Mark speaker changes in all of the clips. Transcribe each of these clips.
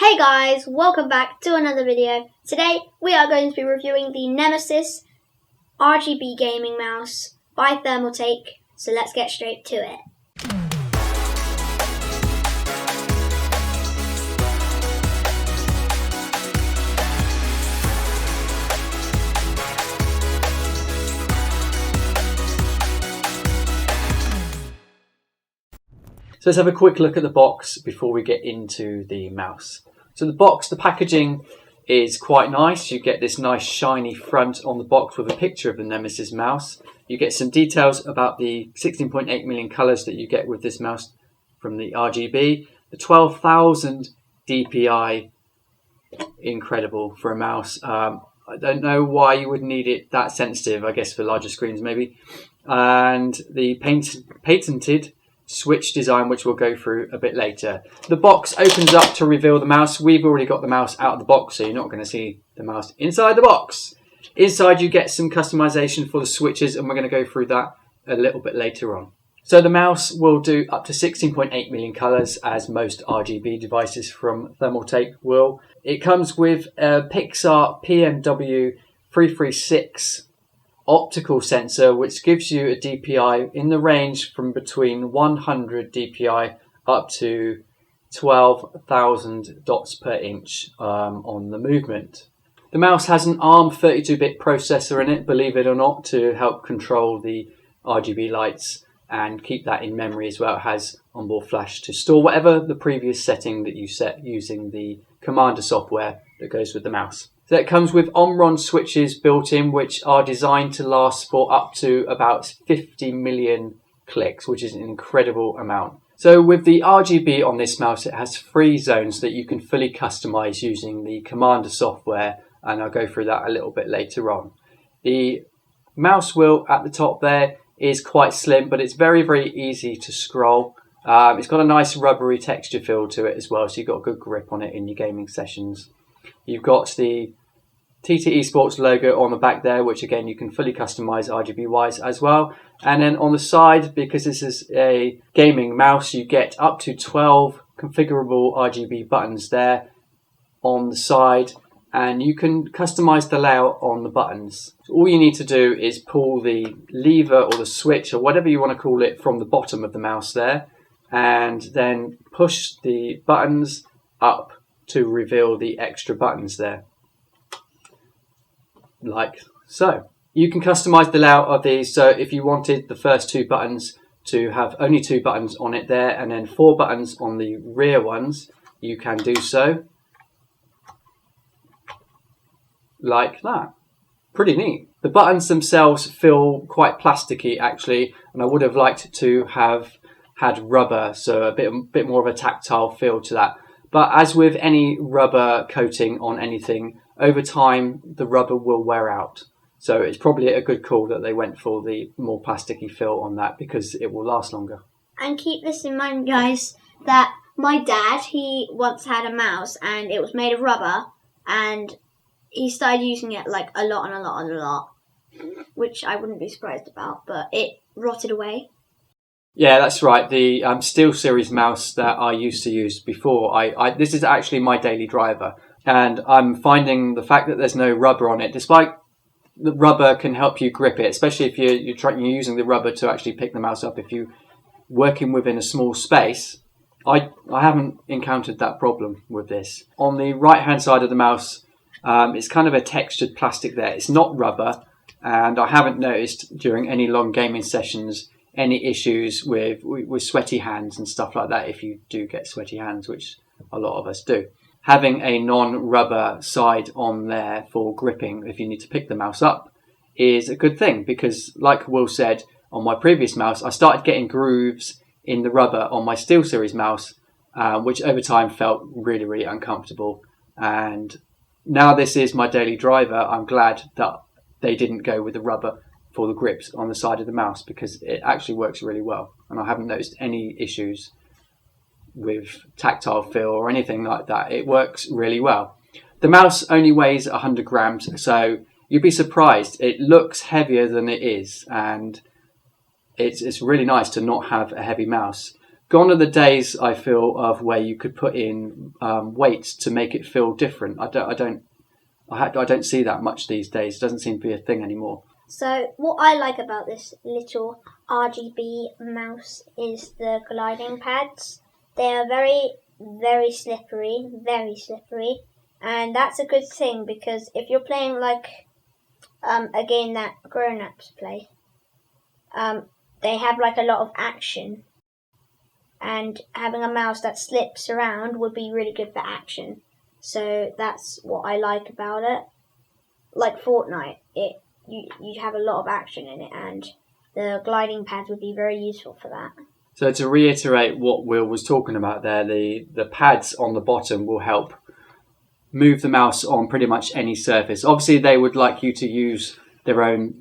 Speaker 1: Hey guys, welcome back to another video. Today we are going to be reviewing the Nemesis RGB gaming mouse by Thermaltake, so let's get straight to it.
Speaker 2: So let's have a quick look at the box before we get into the mouse. So the packaging is quite nice. You get this nice shiny front on the box with a picture of the Nemesis mouse. You get some details about the 16.8 million colours that you get with this mouse from the RGB. The 12,000 DPI, incredible for a mouse. I don't know why you would need it that sensitive, I guess for larger screens maybe. And the patented switch design, which we'll go through a bit later. The box opens up to reveal the mouse. We've already got the mouse out of the box, so you're not going to see the mouse inside the box. Inside you get some customization for the switches, and we're going to go through that a little bit later on. So the mouse will do up to 16.8 million colours, as most RGB devices from Thermaltake will. It comes with a Pixar PMW 336 optical sensor, which gives you a DPI in the range from between 100 DPI up to 12,000 dots per inch on the movement. The mouse has an ARM 32-bit processor in it, believe it or not, to help control the RGB lights and keep that in memory as well. It has onboard flash to store whatever the previous setting that you set using the Commander software that goes with the mouse. So it comes with Omron switches built in, which are designed to last for up to about 50 million clicks, which is an incredible amount. So with the RGB on this mouse, it has 3 zones that you can fully customize using the Commander software, and I'll go through that a little bit later on. The mouse wheel at the top there is quite slim, but it's very, very easy to scroll. It's got a nice rubbery texture feel to it as well, so you've got a good grip on it in your gaming sessions. You've got the Ttesports logo on the back there, which again you can fully customize RGB wise as well. And then on the side, because this is a gaming mouse, you get up to 12 configurable RGB buttons there on the side, and you can customize the layout on the buttons. So all you need to do is pull the lever or the switch or whatever you want to call it from the bottom of the mouse there, and then push the buttons up to reveal the extra buttons there, like so. You can customize the layout of these, so if you wanted the first 2 buttons to have only 2 buttons on it there and then 4 buttons on the rear ones, you can do so like that. Pretty neat. The buttons themselves feel quite plasticky actually, and I would have liked to have had rubber, so a bit more of a tactile feel to that. But as with any rubber coating on anything, over time the rubber will wear out. So it's probably a good call that they went for the more plasticky feel on that, because it will last longer.
Speaker 1: And keep this in mind, guys, that my dad, he once had a mouse and it was made of rubber, and he started using it like a lot, which I wouldn't be surprised about, but it rotted away.
Speaker 2: Yeah, that's right. The SteelSeries mouse that I used to use before, this is actually my daily driver, and I'm finding the fact that there's no rubber on it, despite the rubber can help you grip it, especially if you're using the rubber to actually pick the mouse up. If you're working within a small space, I haven't encountered that problem with this. On the right hand side of the mouse, it's kind of a textured plastic there. It's not rubber, and I haven't noticed during any long gaming sessions any issues with sweaty hands and stuff like that, if you do get sweaty hands, which a lot of us do. Having a non-rubber side on there for gripping if you need to pick the mouse up is a good thing, because like Will said, on my previous mouse I started getting grooves in the rubber on my SteelSeries mouse, which over time felt really, really uncomfortable. And now this is my daily driver, I'm glad that they didn't go with the rubber for the grips on the side of the mouse, because it actually works really well, and I haven't noticed any issues with tactile feel or anything like that. It works really well. The mouse only weighs 100 grams, so you'd be surprised. It looks heavier than it is, and it's really nice to not have a heavy mouse. Gone are the days, I feel, of where you could put in weights to make it feel different. I don't see that much these days. It doesn't seem to be a thing anymore.
Speaker 1: So what I like about this little RGB mouse is the gliding pads. They are very, very slippery, and that's a good thing because if you're playing like a game that grown-ups play, they have like a lot of action, and having a mouse that slips around would be really good for action. So that's what I like about it. Like Fortnite, you have a lot of action in it, and the gliding pads would be very useful for that.
Speaker 2: So to reiterate what Will was talking about there, the pads on the bottom will help move the mouse on pretty much any surface. Obviously, they would like you to use their own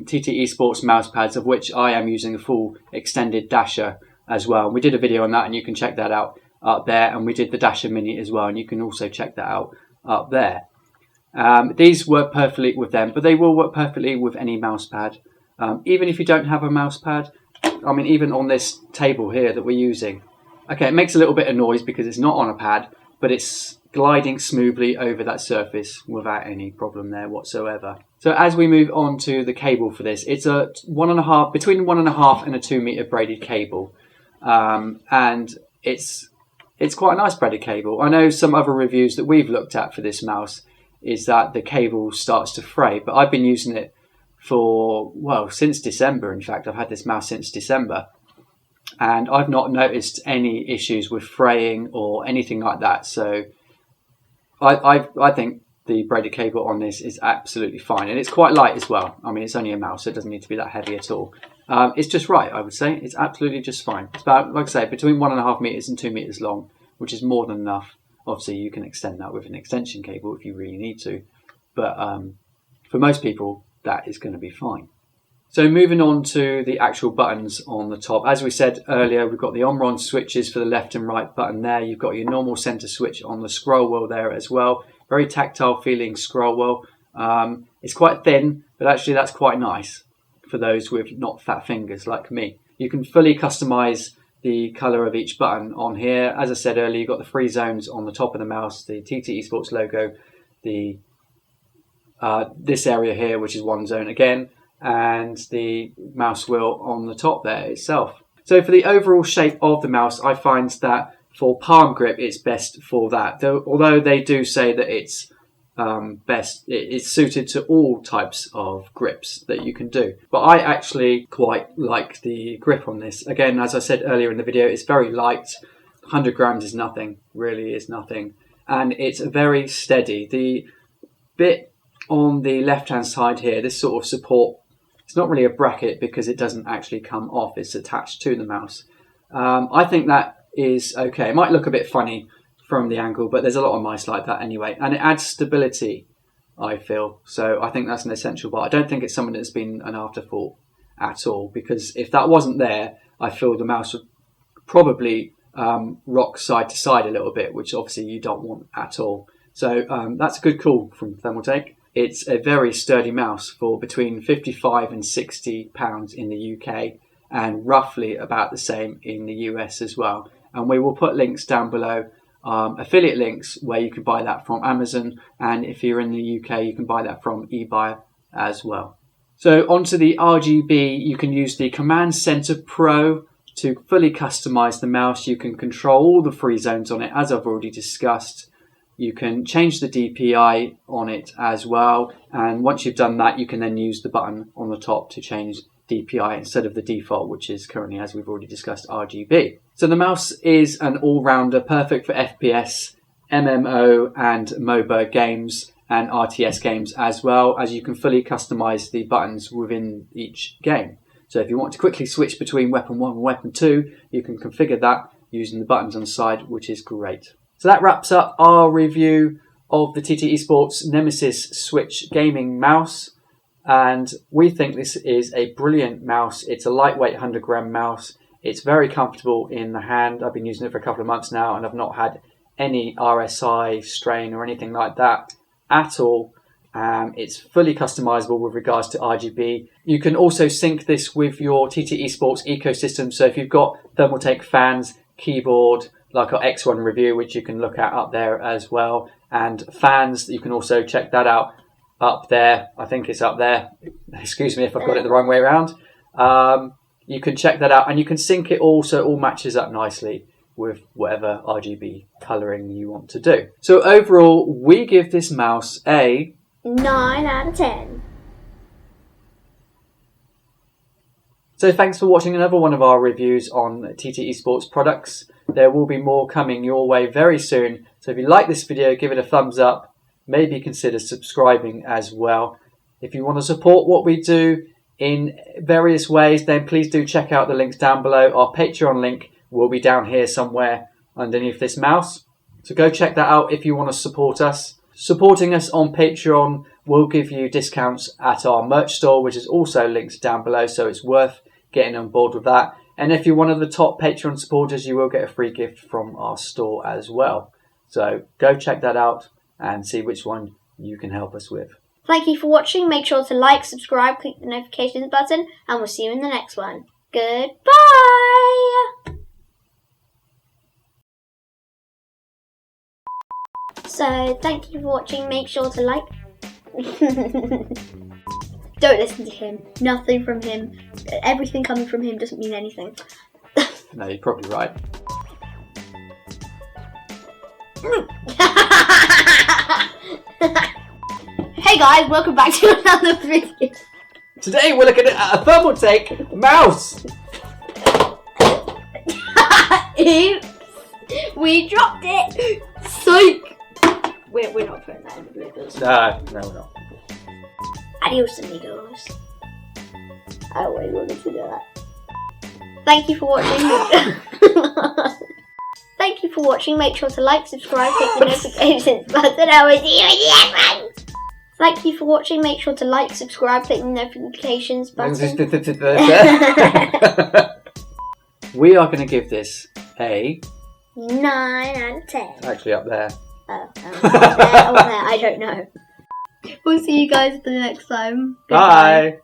Speaker 2: TT Esports mouse pads, of which I am using a full extended Dasher as well. We did a video on that, and you can check that out up there. And we did the Dasher Mini as well, and you can also check that out up there. These work perfectly with them, but they will work perfectly with any mouse pad. Even if you don't have a mouse pad, I mean, even on this table here that we're using, okay, it makes a little bit of noise because it's not on a pad, but it's gliding smoothly over that surface without any problem there whatsoever. So as we move on to the cable for this, it's a between 1.5 and a 2 meter braided cable, and it's quite a nice braided cable. I know some other reviews that we've looked at for this mouse is that the cable starts to fray, but I've been using it since December. In fact, I've had this mouse since December, and I've not noticed any issues with fraying or anything like that. So I think the braided cable on this is absolutely fine, and it's quite light as well. I mean, it's only a mouse, so it doesn't need to be that heavy at all. It's just right, I would say. It's absolutely just fine. It's about, like I say, between 1.5 meters and 2 meters long, which is more than enough. Obviously, you can extend that with an extension cable if you really need to, but for most people, that is going to be fine. So moving on to the actual buttons on the top. As we said earlier, we've got the on-RON switches for the left and right button there. You've got your normal center switch on the scroll wheel there as well. Very tactile feeling scroll wheel. It's quite thin, but actually that's quite nice for those with not fat fingers like me. You can fully customize the color of each button on here. As I said earlier, you've got the free zones on the top of the mouse, the TT Esports logo, the this area here, which is one zone again, and the mouse wheel on the top there itself. So for the overall shape of the mouse, I find that for palm grip, it's best for that. Although they do say that it's it's suited to all types of grips that you can do. But I actually quite like the grip on this. Again, as I said earlier in the video, it's very light. 100 grams is nothing, really is nothing. And it's very steady. The bit on the left-hand side here, this sort of support, it's not really a bracket because it doesn't actually come off. It's attached to the mouse. I think that is okay. It might look a bit funny from the angle, but there's a lot of mice like that anyway, and it adds stability, I feel. So I think that's an essential part. I don't think it's something that's been an afterthought at all, because if that wasn't there, I feel the mouse would probably rock side to side a little bit, which obviously you don't want at all. So that's a good call from Thermaltake. It's a very sturdy mouse for between 55 and 60 pounds in the UK, and roughly about the same in the US as well. And we will put links down below, affiliate links where you can buy that from Amazon, and if you're in the UK you can buy that from eBay as well. So onto the RGB, you can use the Command Center Pro to fully customize the mouse. You can control all the free zones on it, as I've already discussed. You can change the DPI on it as well, and once you've done that, you can then use the button on the top to change DPI instead of the default, which is currently, as we've already discussed, RGB. So the mouse is an all-rounder, perfect for FPS, MMO and MOBA games and RTS games, as well as you can fully customize the buttons within each game. So if you want to quickly switch between weapon 1 and weapon 2, you can configure that using the buttons on the side, which is great. So that wraps up our review of the TT Esports Nemesis Switch gaming mouse. And we think this is a brilliant mouse. It's a lightweight 100 gram mouse. It's very comfortable in the hand. I've been using it for a couple of months now, and I've not had any RSI strain or anything like that at all. It's fully customizable with regards to RGB. You can also sync this with your Ttesports ecosystem. So if you've got Thermaltake fans, keyboard, like our X1 review, which you can look at up there as well, and fans, you can also check that out up there. I think it's up there. Excuse me if I've got it the wrong way around. You can check that out, and you can sync it all so it all matches up nicely with whatever RGB colouring you want to do. So overall, we give this mouse a
Speaker 1: 9 out of 10.
Speaker 2: So thanks for watching another one of our reviews on Ttesports products. There will be more coming your way very soon. So if you like this video, give it a thumbs up. Maybe consider subscribing as well. If you want to support what we do in various ways, then please do check out the links down below. Our Patreon link will be down here somewhere underneath this mouse. So go check that out if you want to support us. Supporting us on Patreon will give you discounts at our merch store, which is also linked down below, so it's worth getting on board with that. And if you're one of the top Patreon supporters, you will get a free gift from our store as well. So go check that out and see which one you can help us with.
Speaker 1: Thank you for watching. Make sure to like, subscribe, click the notifications button, and we'll see you in the next one. Goodbye! So, thank you for watching. Make sure to like. Don't listen to him. Nothing from him. Everything coming from him doesn't mean anything.
Speaker 2: No, you're probably right.
Speaker 1: Hey guys, welcome back to another video.
Speaker 2: Today we're looking at a Thermaltake mouse.
Speaker 1: Oops. We dropped it. Psych. We're not putting that in the videos.
Speaker 2: No, we're not.
Speaker 1: Adios, amigos. I always wanted to do that. Thank you for watching. Thank you for watching. Make sure to like, subscribe, click the notifications button. I will see you in the next one. Thank you for watching. Make sure to like, subscribe, click the notifications button.
Speaker 2: We are going to give this a
Speaker 1: 9 out of 10.
Speaker 2: It's actually up there.
Speaker 1: Up there, I don't know. We'll see you guys the next time. Goodbye.
Speaker 2: Bye.